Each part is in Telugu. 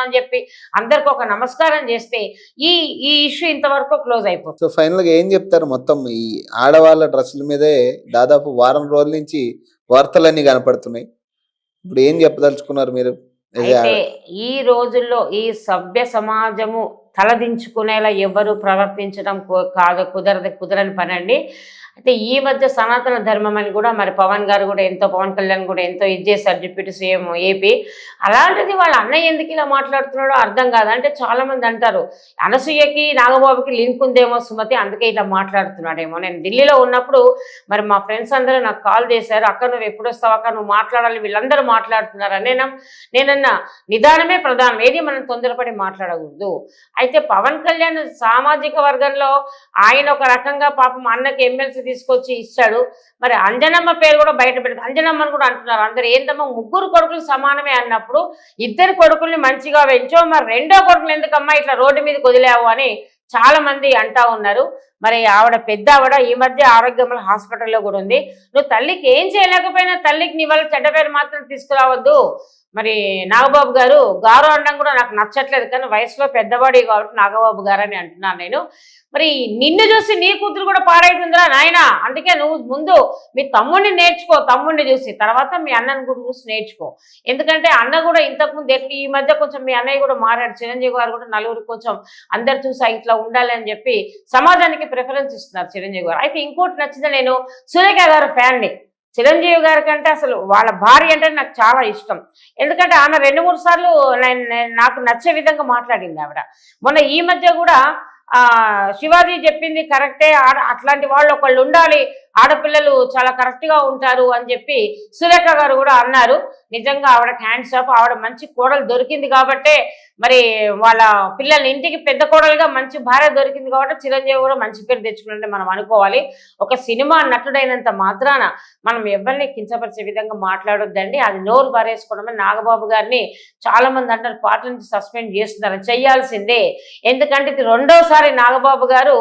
అని చెప్పి అందరికి ఒక నమస్కారం చేస్తే ఈ ఈ ఇష్యూ ఇంతవరకు క్లోజ్ అయిపోతుంది. సో ఫైనల్ గా ఏం చెప్తారు? మొత్తం ఈ ఆడవాళ్ళ డ్రెస్సుల మీదే దాదాపు వారం రోజుల నుంచి వార్తలన్నీ కనపడుతున్నాయి. ఇప్పుడు ఏం చెప్పదలుచుకున్నారు మీరు? అయితే ఈ రోజుల్లో ఈ సభ్య సమాజము తలదించుకునేలా ఎవరు ప్రవర్తించడం కుదరని పని అండి. అయితే ఈ మధ్య సనాతన ధర్మం అని కూడా మరి పవన్ గారు కూడా ఎంతో, పవన్ కళ్యాణ్ కూడా ఎంతో ఇది చేశారు, డిప్యూటీ సీఎం ఏపీ. అలాంటిది వాళ్ళ అన్నయ్య ఎందుకు ఇలా మాట్లాడుతున్నాడో అర్థం కాదు. అంటే చాలామంది అంటారు అనసూయకి నాగబాబుకి లింక్ ఉందేమో సుమతి, అందుకే ఇలా మాట్లాడుతున్నాడేమో. నేను ఢిల్లీలో ఉన్నప్పుడు మరి మా ఫ్రెండ్స్ అందరూ నాకు కాల్ చేశారు, అక్క నువ్వు ఎప్పుడు వస్తావు అక్క, నువ్వు మాట్లాడాలి, వీళ్ళందరూ మాట్లాడుతున్నారు. నేనన్నా నిదానమే ప్రధానం, ఏది మనం తొందరపడి మాట్లాడకూడదు. అయితే పవన్ కళ్యాణ్ సామాజిక వర్గంలో ఆయన ఒక రకంగా పాపం అన్నకి ఎమ్మెల్సీ తీసుకొచ్చి ఇచ్చాడు. మరి అంజనమ్మ పేరు కూడా బయట పెడతారు, అంజనమ్మని కూడా అంటున్నారు అందరు. ఏందమ్మా ముగ్గురు కొడుకులు సమానమే అన్నప్పుడు ఇద్దరు కొడుకుల్ని మంచిగా పెంచో, మరి రెండో కొడుకులు ఎందుకమ్మా ఇట్లా రోడ్డు మీదకి వదిలేవు అని చాలా మంది అంటా ఉన్నారు. మరి ఆవిడ పెద్ద ఆవిడ ఈ మధ్య ఆరోగ్యంలో హాస్పిటల్లో కూడా ఉంది. నువ్వు తల్లికి ఏం చేయలేకపోయినా తల్లికి నీ వల్ల చెడ్డ పేరు మాత్రం తీసుకురావద్దు. మరి నాగబాబు గారు అనడం కూడా నాకు నచ్చట్లేదు, కానీ వయసులో పెద్దవాడి కాబట్టి నాగబాబు గారు అని అంటున్నాను నేను. మరి నిన్ను చూసి నీ కూతురు కూడా పాడైతుందిరా నాయనా, అందుకే నువ్వు ముందు మీ తమ్ముడిని నేర్చుకో, తమ్ముడిని చూసి తర్వాత మీ అన్నని కూడా చూసి నేర్చుకో. ఎందుకంటే అన్న కూడా ఇంతకుముందు ఈ మధ్య కొంచెం మీ అన్నయ్య కూడా మారాడు, చిరంజీవి గారు కూడా నలుగురు కొంచెం అందరు చూసి ఇట్లా ఉండాలి అని చెప్పి సమాజానికి ప్రిఫరెన్స్ ఇస్తున్నారు చిరంజీవి గారు. అయితే ఇంకోటి నచ్చింది, నేను సురేఖ గారు ఫ్యాన్ని. చిరంజీవి గారి కంటే అసలు వాళ్ళ భార్య అంటే నాకు చాలా ఇష్టం. ఎందుకంటే ఆమె 2-3 సార్లు నాకు నచ్చే విధంగా మాట్లాడింది ఆవిడ. మొన్న ఈ మధ్య కూడా శివాజీ చెప్పింది కరెక్టే, అట్లాంటి వాళ్ళు ఒకళ్ళు ఉండాలి, ఆడపిల్లలు చాలా కరెక్ట్గా ఉంటారు అని చెప్పి సురేఖ గారు కూడా అన్నారు. నిజంగా ఆవిడకి హ్యాండ్స్ ఆఫ్. ఆవిడ మంచి కోడలు దొరికింది కాబట్టే మరి వాళ్ళ పిల్లల్ని ఇంటికి పెద్ద కోడలుగా మంచి భార్య దొరికింది కాబట్టి చిరంజీవి కూడా మంచి పేరు తెచ్చుకున్నట్టే మనం అనుకోవాలి. ఒక సినిమా నటుడైనంత మాత్రాన మనం ఎవరిని కించపరిచే విధంగా మాట్లాడొద్దండి. అది నోరు పారేసుకోవడమే. నాగబాబు గారిని చాలా మంది అంటారు పార్టీ నుంచి సస్పెండ్ చేస్తున్నారు, చెయ్యాల్సిందే. ఎందుకంటే ఇది రెండోసారి నాగబాబు గారు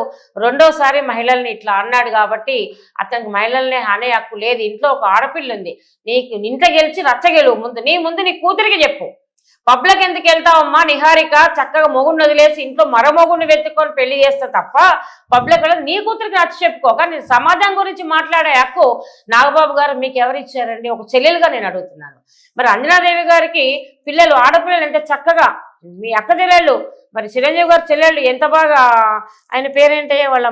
రెండోసారి మహిళల్ని ఇట్లా అన్నాడు కాబట్టి అతనికి మహిళల్ని అనే హక్కు లేదు. ఇంట్లో ఒక ఆడపిల్ల ఉంది, నీకు ఇంట్లో గెలిచి రచ్చగెలువు, ముందు నీ కూతురికి చెప్పు. పబ్లిక్ ఎందుకు వెళ్తావమ్మా నిహారిక, చక్కగా మొగుడిని వదిలేసి ఇంట్లో మరో మొగుడిని వెతుక్కొని పెళ్లి చేస్తా తప్ప పబ్లిక్ నీ కూతురికి నచ్చ చెప్పుకో. కానీ సమాజం గురించి మాట్లాడే హక్కు నాగబాబు గారు మీకు ఎవరు ఇచ్చారండి? ఒక చెల్లెలుగా నేను అడుగుతున్నాను. మరి అంజనాదేవి గారికి పిల్లలు, ఆడపిల్లలు ఎంత చక్కగా, మీ అక్క చెల్లెళ్ళు, మరి చిరంజీవి గారు చెల్లెళ్ళు ఎంత బాగా, ఆయన పేరేంటే వాళ్ళ